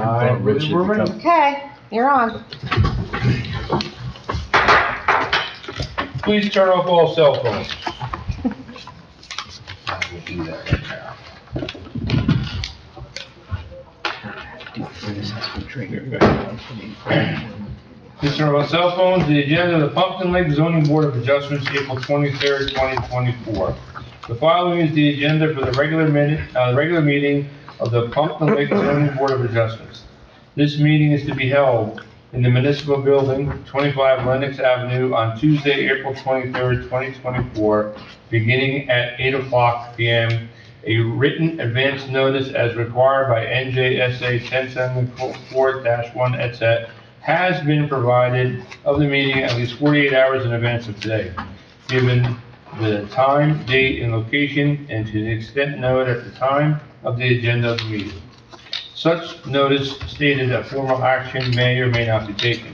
I believe we're ready. Okay, you're on. Please turn off all cell phones. I will do that right now. Please turn off all cell phones. The agenda of the Pumpkin Lake Zoning Board of Adjustments, April 23rd, 2024. The following is the agenda for the regular meeting of the Pumpkin Lake Zoning Board of Adjustments. This meeting is to be held in the Municipal Building, 25 Lenox Avenue, on Tuesday, April 23rd, 2024, beginning at 8:00 p.m. A written advance notice as required by NJSA 1074-1 etc. has been provided of the meeting at least 48 hours in advance of today, given the time, date, and location, and to the extent noted at the time of the agenda of the meeting. Such notice stated that formal action may or may not be taken.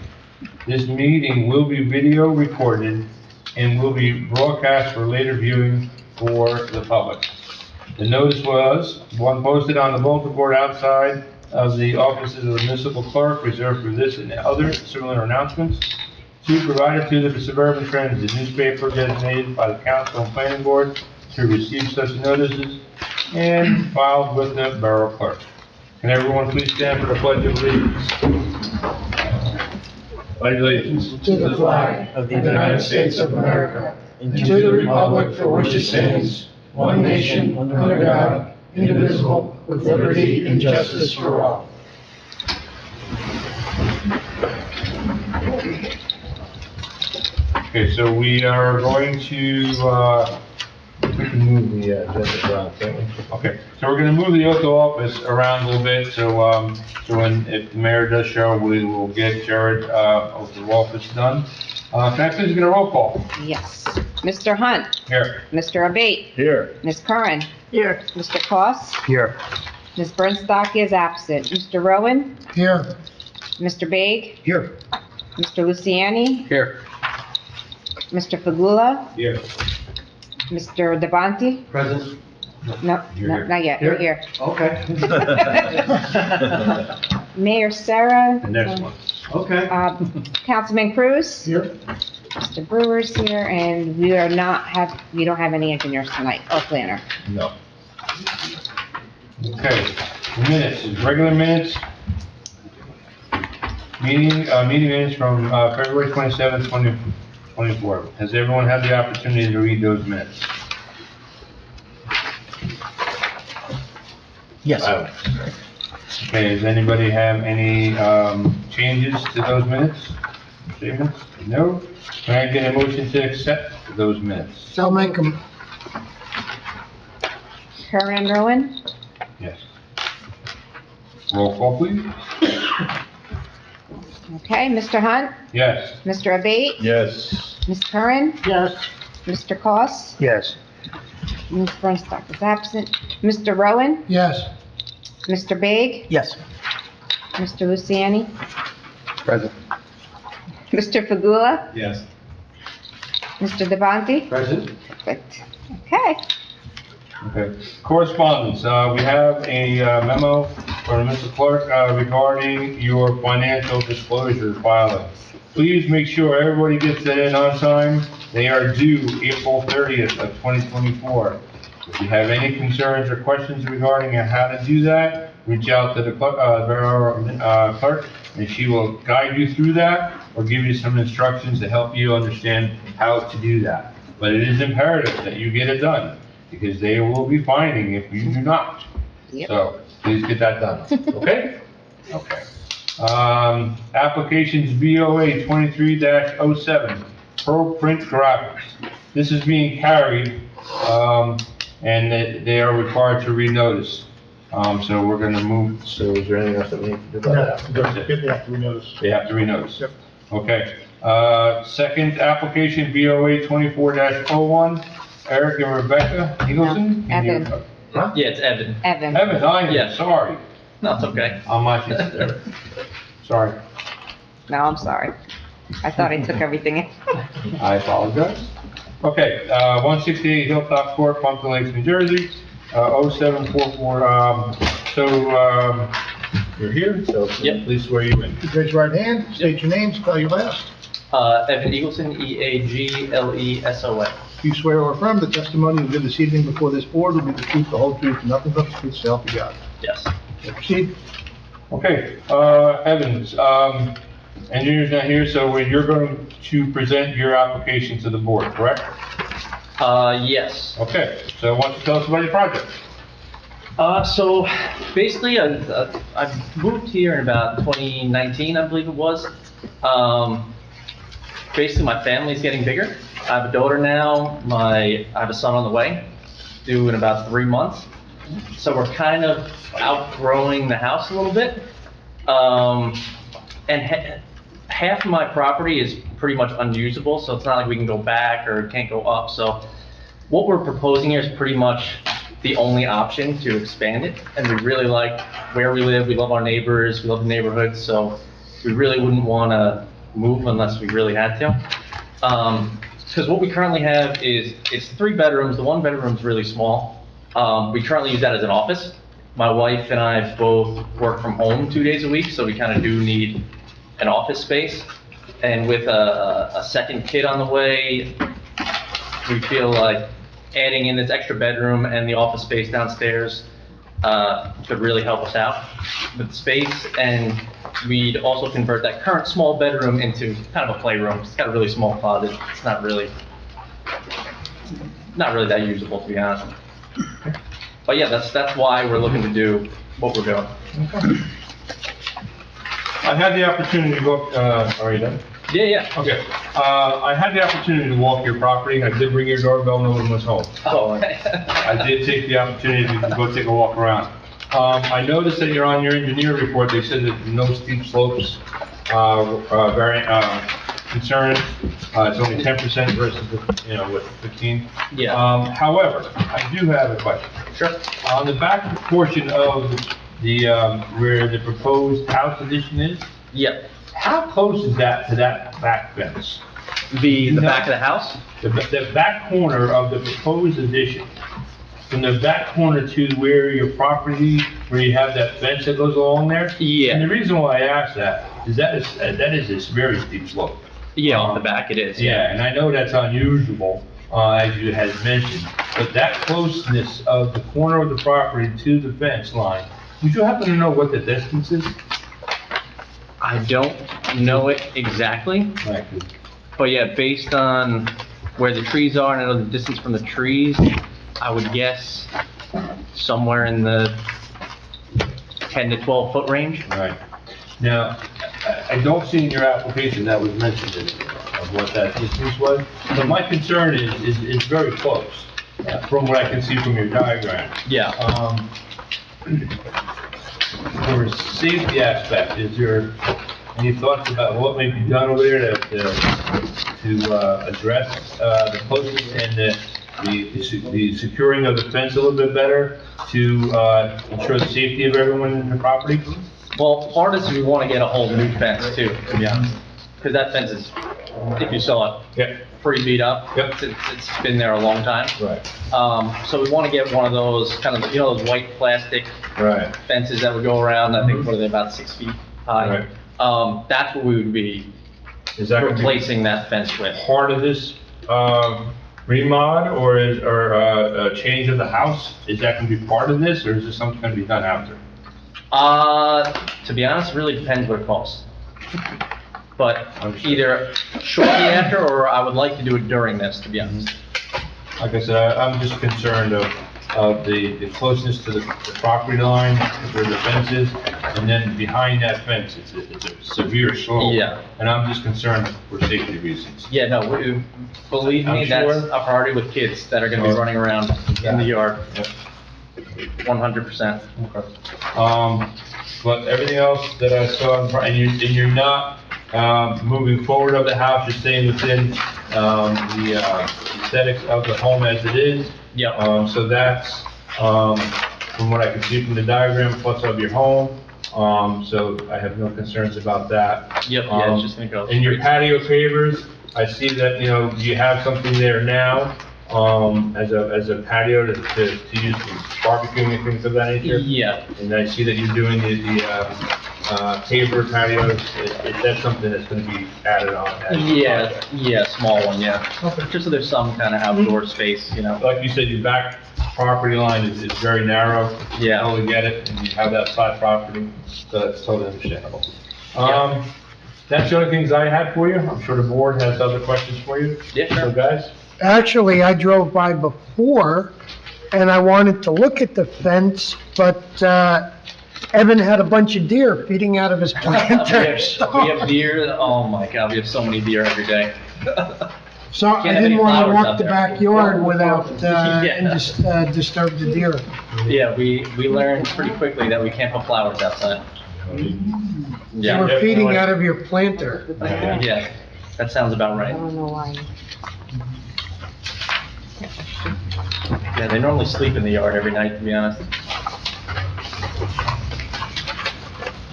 This meeting will be video recorded and will be broadcast for later viewing for the public. The notice was, one, posted on the bulletin board outside of the offices of the municipal clerk, reserved for this and other similar announcements. Two, provided to the Suburban Trends, the newspaper designated by the council and planning board to receive such notices, and filed with the borough clerk. Can everyone please stand for the Pledge of Allegiance? Pledge allegiance to the flag of the United States of America and to the republic for which it stands, one nation, under God, indivisible, with liberty and justice for all. Okay, so we are going to, we can move the agenda around, can't we? Okay, so we're gonna move the oath of office around a little bit, so if the mayor does show, we will get Jared, oath of office done. Can I please get a roll call? Yes. Mr. Hunt, Here. Mr. Abate, Here. Ms. Curran, Here. Mr. Koss, Here. Ms. Bernstock is absent. Mr. Rowan, Here. Mr. Baig, Here. Mr. Luciani, Here. Mr. Fagula, Here. Mr. Devontae. Present. No, You're not yet, you're here. Okay. Mayor Sarah. The next one. Okay. Councilman Cruz. Here. Mr. Brewer's here, and we don't have any engineers tonight, or planner. No. Okay, minutes, regular minutes. Meeting minutes from February 27th, 2024. Has everyone had the opportunity to read those minutes? Yes. Okay, does anybody have any changes to those minutes? Statements? No? Can I get a motion to accept those minutes? I'll make them. Curran, Rowan, Yes. Roll call, please. okay, Mr. Hunt, Yes. Mr. Abate, Yes. Ms. Curran, Yes. Mr. Koss, Yes. Ms. Bernstock is absent, Mr. Rowan, Yes. Mr. Baig, Yes. Mr. Luciani, Present. Mr. Fagula, Yes. Mr. Devontae. Present. Perfect. Okay, Okay. Correspondence, we have a memo from Mr. Clerk regarding your financial disclosure filing. Please make sure everybody gets that in on time. They are due April 30th of 2024. If you have any concerns or questions regarding how to do that, reach out to the borough clerk, and she will guide you through that or give you some instructions to help you understand how to do that. But it is imperative that you get it done, because they will be fining if you do not. Yep. So please get that done, okay? Okay. Applications BOA 23-07, Pro Print Graphics. This is being carried, and they are required to renotice. So we're gonna move, so is there anything else that we need to do about that? They have to renotice. They have to renotice? Yep. Okay. Second application, BOA 24-01, Eric and Rebecca Eagleson? No, Evan. Huh? Yeah, it's Evan. Evan. Evan, I am Yeah. sorry. No, it's okay. On my sheet. Sorry. No, I'm sorry. I thought I took everything in. I apologize. Okay, 168 Hilltop Court, Pumpkin Lakes, New Jersey, 0744. you're here, so Yep. please swear you in. Please raise your right hand, state your name, spell your last. Evan Eagleson, Eagleson. Do you swear or affirm the testimony you give this evening before this board will be the truth, the whole truth, and nothing but the truth, so help you God? Yes. Proceed. Okay, Evans, engineer's not here, so you're going to present your application to the board, correct? Yes. Okay, so why don't you tell us about your project? So basically, I moved here in about 2019, I believe it was. Basically, my family's getting bigger. I have a daughter now. I have a son on the way, due in about 3 months. So we're kind of outgrowing the house a little bit. And half of my property is pretty much unusable, so it's not like we can go back or can't go up. So what we're proposing here is pretty much the only option to expand it. And we really like where we live. We love our neighbors. We love the neighborhood. So we really wouldn't want to move unless we really had to. Because what we currently have is, it's 3 bedrooms. The 1 bedroom's really small. We currently use that as an office. My wife and I both work from home 2 days a week, so we kind of do need an office space. And with a second kid on the way, we feel like adding in this extra bedroom and the office space downstairs could really help us out with space. And we'd also convert that current small bedroom into kind of a playroom. It's got a really small closet. It's not really that usable, to be honest. But yeah, that's why we're looking to do what we're doing. I had the opportunity to go, are you done? Yeah. Okay, I had the opportunity to walk your property. I did ring your doorbell, no one was home. Oh, okay. I did take the opportunity to go take a walk around. I noticed that you're on your engineer report, they said that no steep slopes, concerned. It's only 10% versus, with 15. Yeah. However, I do have a question. Sure. On the back portion of the, where the proposed house addition is, Yep. how close is that to that back fence? The back of the house? The back corner of the proposed addition, from the back corner to where your property, where you have that fence that goes along there? Yeah. And the reason why I ask that is that is this very steep slope. Yeah, on the back it is. Yeah, and I know that's unusual, as you had mentioned, but that closeness of the corner of the property to the fence line, would you happen to know what the distance is? I don't know it exactly, Right. but yeah, based on where the trees are and I know the distance from the trees, I would guess somewhere in the 10 to 12 foot range. Right. Now, I don't see in your application that was mentioned in it, of what that distance was, but my concern is it's very close, from what I can see from your diagram. Yeah. For a safety aspect, is there any thoughts about what may be done over there to address the closeness and the securing of the fence a little bit better to ensure the safety of everyone in the property? Well, part is we want to get a whole new fence too, to be honest. Because that fence is, if you saw it, Yeah. pretty beat up. Yep. It's been there a long time. Right. So we want to get one of those, kind of, those white plastic Right. fences that would go around, I think, what are they, about 6 feet high? Right. That's what we would be Is that going to be replacing that fence with. part of this remod or a change of the house? Is that going to be part of this, or is this something going to be done after? To be honest, it really depends what it costs. But Understood. either shortly after, or I would like to do it during this, to be honest. Like I said, I'm just concerned of the closeness to the property line where the fence is, and then behind that fence, it's a severe slope. Yeah. And I'm just concerned for safety reasons. Yeah, no, believe me, I'm that's sure. a priority with kids that are gonna be running around in the yard, Yep. 100%. Okay. But everything else that I saw, and you're not, moving forward of the house, you're staying within, the aesthetics of the home as it is. Yep. So that's, from what I can see from the diagram, plus of your home. So I have no concerns about that. Yep, yeah, it's just gonna go. In your patio pavers, I see that, you have something there now. as a patio to use for barbecuing and things of that nature? Yeah, And I see that you're doing the paver patios, is that something that's gonna be added on? as a yeah, project? yeah, small one, yeah. Okay. Just so there's some kind of outdoor space, you know? Like you said, your back property line is very narrow. Yeah. I totally get it, and you have that side property, so that's totally understandable. Yeah. That's the only things I had for you. I'm sure the board has other questions for you. Yeah, sure. So guys? Actually, I drove by before, and I wanted to look at the fence, but, Evan had a bunch of deer feeding out of his planters. We have deer, oh my God, we have so many deer every day. So I Can't have didn't any want to flowers walk out the there. backyard without, Yeah. and just, disturb the deer. Yeah, we learned pretty quickly that we can't put flowers outside. They Yeah, were feeding out of your planter. yeah, that sounds about I right. don't know why. Yeah, they normally sleep in the yard every night, to be honest.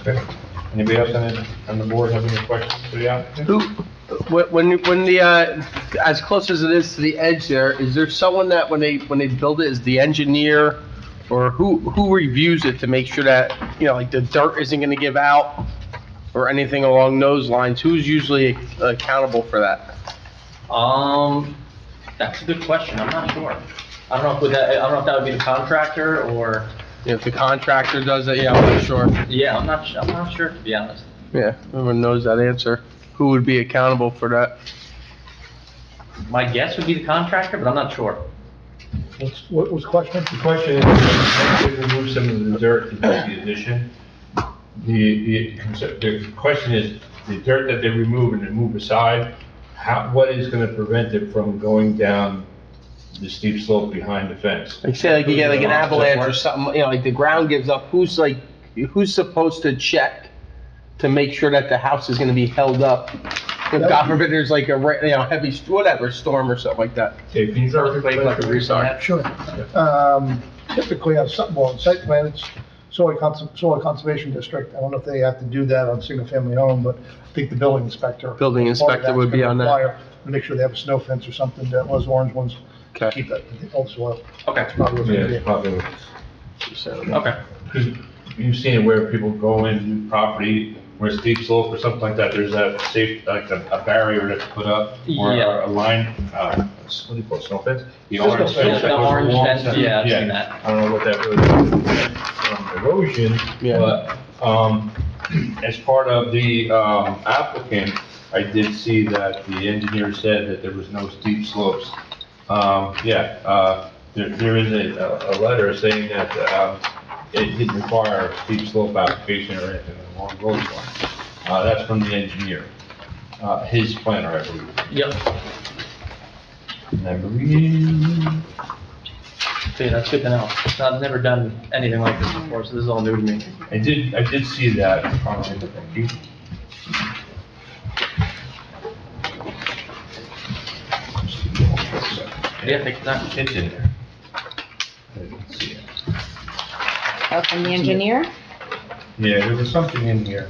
Okay. Anybody else on the board have any questions for the applicant? Who, when the, as close as it is to the edge there, is there someone that when they build it, is the engineer, or who reviews it to make sure that, you know, like the dirt isn't gonna give out, or anything along those lines? Who's usually accountable for that? That's a good question, I'm not sure. I don't know if that would be the contractor, or, If the contractor does it, yeah, I'm not sure. yeah, I'm not sure, to be honest. Yeah, everyone knows that answer. Who would be accountable for that? My guess would be the contractor, but I'm not sure. What was the question? The question is, once they remove some of the dirt to do the addition, the question is, the dirt that they remove and they move aside, what is gonna prevent it from going down the steep slope behind the fence? Like say like you get like an avalanche or something, you know, like the ground gives up, who's supposed to check to make sure that the house is gonna be held up? If God forbid there's like heavy, whatever, storm or something like that. Dave, can you start with Earthquake, like a roof on that? Sure. Typically on site plan, it's soil conservation district. I don't know if they have to do that on single-family home, but I think the building inspector. Building part of inspector that's would be gonna on that. require to make sure they have a snow fence or something, that was orange ones, to Okay. keep that old soil. Okay, Probably what's Yeah, gonna be. it's probably, okay. because you've seen it where people go into property where it's steep slope or something like that, there's a safe, like a barrier that's put up, or Yeah. a line, what do you call it, snow fence? The Just orange a fence fence. that The goes orange along fence, center. yeah, I've seen that. I don't know what that really is, erosion, Yeah. but, as part of the, applicant, I did see that the engineer said that there was no steep slopes. There is a letter saying that, it didn't require a steep slope application or anything along those lines. That's from the engineer, his planner, I believe. Yep, And I believe, yeah, that's good to know. I've never done anything like this before, so this is all new to me. I did see that, Yeah, take your time. It's in there. I didn't see it. Oh, from the engineer? Yeah, there was something in here.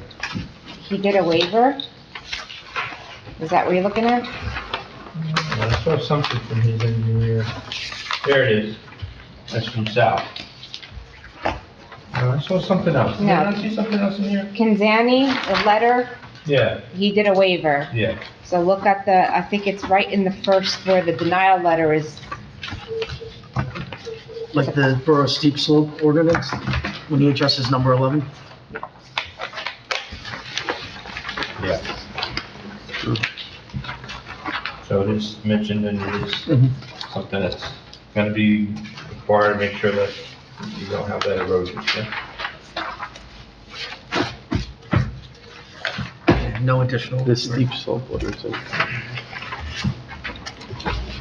He did a waiver? Is that what you're looking at? I saw something from his engineer. There it is. That's from Sal. I saw something else. No. Did I see something else in here? Kanzani, the letter, Yeah, he did a waiver. yeah. So look at I think it's right in the first where the denial letter is. Like the Borough Steep Slope ordinance, when he addresses number 11? Yeah. So it is mentioned and it is something that's gonna be required to make sure that you don't have that erosion, yeah? No additional. The steep slope orders.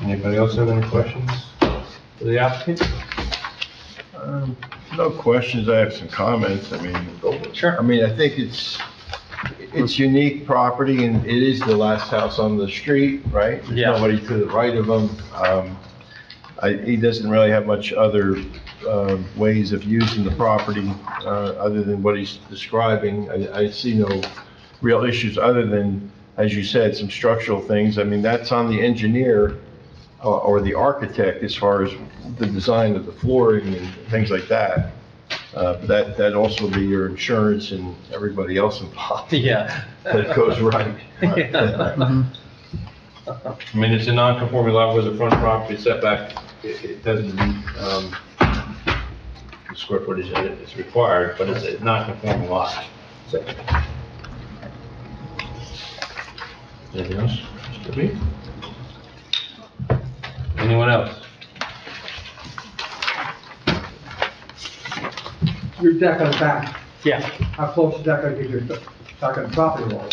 Anybody else have any questions for the applicant? No questions, I have some comments, I mean. Sure. I mean, I think it's unique property, and it is the last house on the street, right? There's Yeah. nobody to the right of him. He doesn't really have much other, ways of using the property, other than what he's describing. I see no real issues, other than, as you said, some structural things. I mean, that's on the engineer or the architect as far as the design of the flooring and things like that. But that'd also be your insurance and everybody else involved. Yeah. That it goes right. Yeah. I mean, it's a non-conforming lot with the front property setback. It doesn't meet, the square footage that is required, but it's a non-conforming lot. So- Anything else? Mr. B? Anyone else? Your deck on the back, Yeah. how close is that gonna be to your back on the property wall?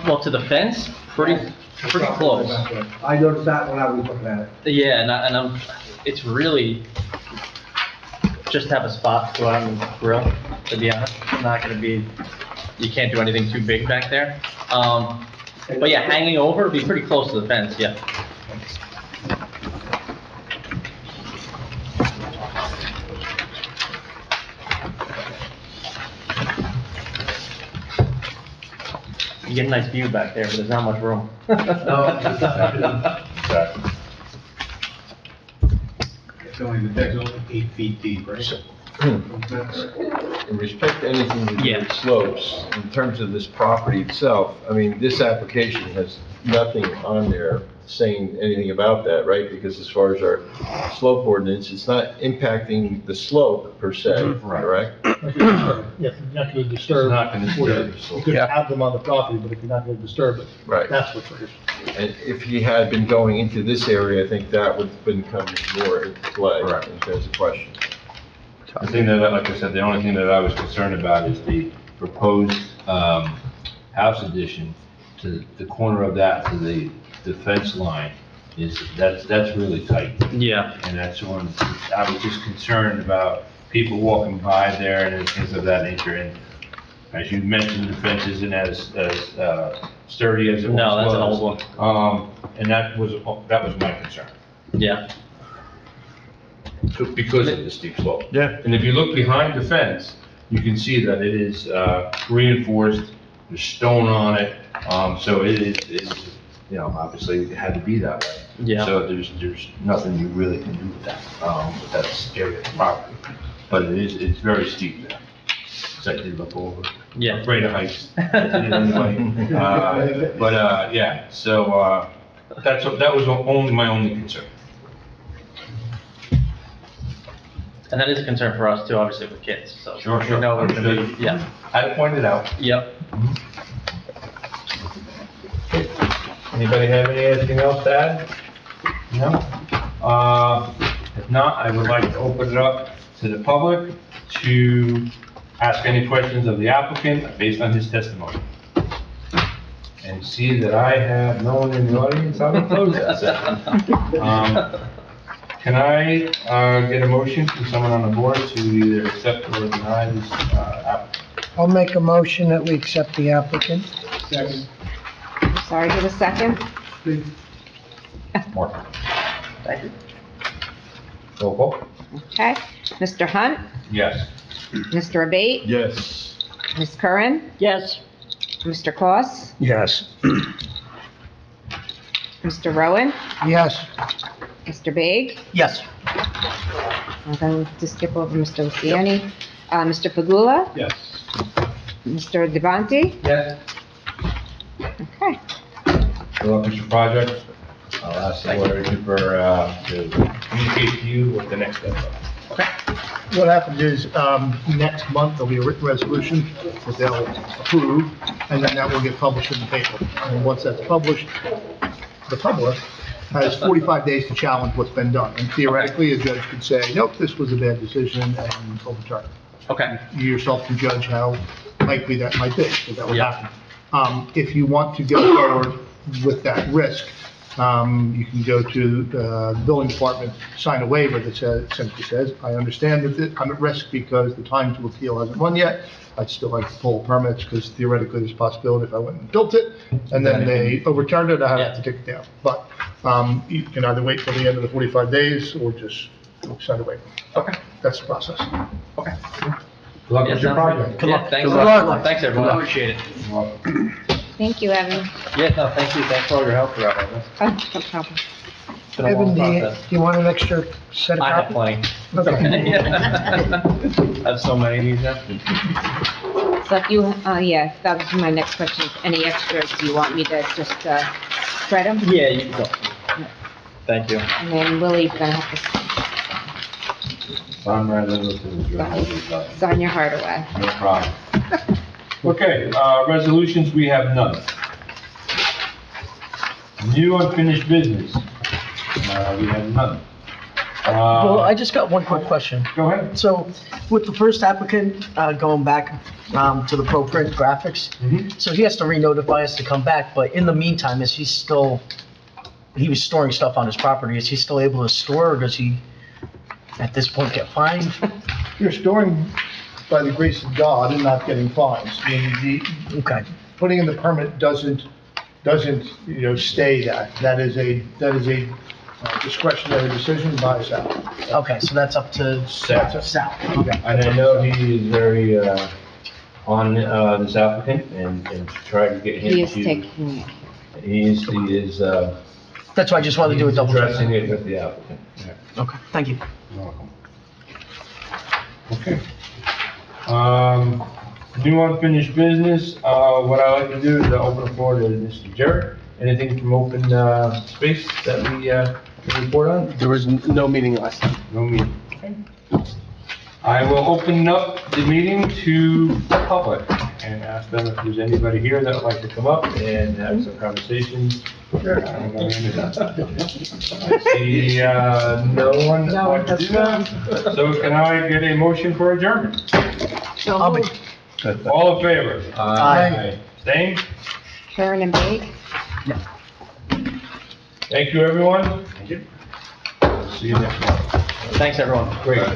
Well, to the fence, pretty close. I noticed that when I was looking at it. Yeah, and I'm, it's really just have a spot to go out and grill, to be honest. It's not gonna be, you can't do anything too big back there. But yeah, hanging over, it'd be pretty close to the fence, yeah. You get a nice view back there, but there's not much room. Exactly. It's only, the deck's only 8 feet deep, right? In respect to anything to do Yeah. with slopes, in terms of this property itself, I mean, this application has nothing on there saying anything about that, right? Because as far as our slope ordinance, it's not impacting the slope per se, correct? Yeah, if you're not gonna It's disturb. not gonna disturb the slope. You could Yeah. have them on the property, but if you're not gonna disturb it, Right. that's what triggers. And if he had been going into this area, I think that would have been coming more into play Correct. in terms of question. The thing that, like I said, the only thing that I was concerned about is the proposed, house addition to the corner of that, to the fence line, that's really tight. Yeah. And that's one, I was just concerned about people walking by there and things of that nature. And as you mentioned, the fence isn't as sturdy as it once was. No, that's an old one. And that was my concern, Yeah. because of the steep slope. Yeah. And if you look behind the fence, you can see that it is reinforced, there's stone on it, so it's, you know, obviously it had to be that way. Yeah. So there's nothing you really can do with that, with that area of property. But it's very steep there. So I did look over. Yeah. Afraid of heights. Anyway, yeah, so, that was my only concern. And that is a concern for us too, obviously with kids, so. Sure, We know we're gonna understood. be, yeah, I pointed out. yep. Anybody have anything else to add? No? If not, I would like to open it up to the public to ask any questions of the applicant based on his testimony. And see that I have no one in the audience, I will close that section. Can I, get a motion from someone on the board to either accept or deny this, applicant? I'll make a motion that we accept the applicant. Second. Sorry, give a second. Mark? Thank you. Roll call? Okay. Mr. Hunt, Yes. Mr. Abate, Yes. Ms. Curran, Yes. Mr. Koss, Yes. Mr. Rowan, Yes, Mr. Baig. Yes. I'm going to skip over Mr. Luciani. Mr. Pagula, Yes. Mr. Devontae. Yes, Okay. Good luck, Mr. Project. I'll ask the lawyer to communicate to you what the next steps are. What happens is, next month, there'll be a written resolution that they'll approve, and then that will get published in the paper. And once that's published, the public has 45 days to challenge what's been done. And theoretically, a judge could say, nope, this was a bad decision, and overturn it. Okay, You yourself can judge how likely that might be, if that would Yeah. happen. If you want to go forward with that risk, you can go to the building department, sign a waiver that simply says, I understand that I'm at risk because the time to appeal hasn't run yet. I'd still like to pull permits because theoretically there's a possibility if I went and built it and then they overturned it, I have to take it down. But you can either wait till the end of the 45 days or just sign a waiver. okay, That's the process. okay. Good luck Yeah, with your sounds great. project. Yeah, thanks, Good luck. thanks everyone, Good luck. appreciate it. You're welcome. Thank you, Evan. Yeah, no, thank you, thanks for all your help throughout all this. Oh, no problem. It's been a Evan, long do you process. want an extra set of I have copies? plenty. Okay. I have so many of these now. So if you, yeah, that was my next question. Any extras, do you want me to just, spread them? Yeah, you can go. Thank you. And then Willie's gonna have I'm rather than to sign your heart away. No problem. Okay, resolutions, we have none. New unfinished business, we have none. Well, I just got one quick question. Go ahead. So with the first applicant, going back, to the ProPrint graphics, Mhm. so he has to re-notify us to come back, but in the meantime, is he still, he was storing stuff on his property, is he still able to store, or does he, at this point, get fined? You're storing by the grace of God and not getting fines. I mean, Okay, putting in the permit doesn't, stay that. That is a discretionary decision by Sal. okay, so that's up to Sal. Sal. Okay. And I know he is very, on, this applicant and try to get He him is to, taking it. he is, That's why I just wanted to do a he's double check. addressing it with the applicant. Okay, thank you. You're welcome. Okay. New unfinished business, what I like to do is open the floor to Mr. Jarrett. Anything from open, space that we, can report on? There was no meeting last time. No meeting. I will open up the meeting to the public and ask them if there's anybody here that would like to come up and have some conversations. I see, no one No, wants to do that. So can I get a motion for adjournment? I'll make, All in favor? Aye. Staying? Sharon and Bate? Thank you, everyone. See you next month. Thanks, everyone. Great.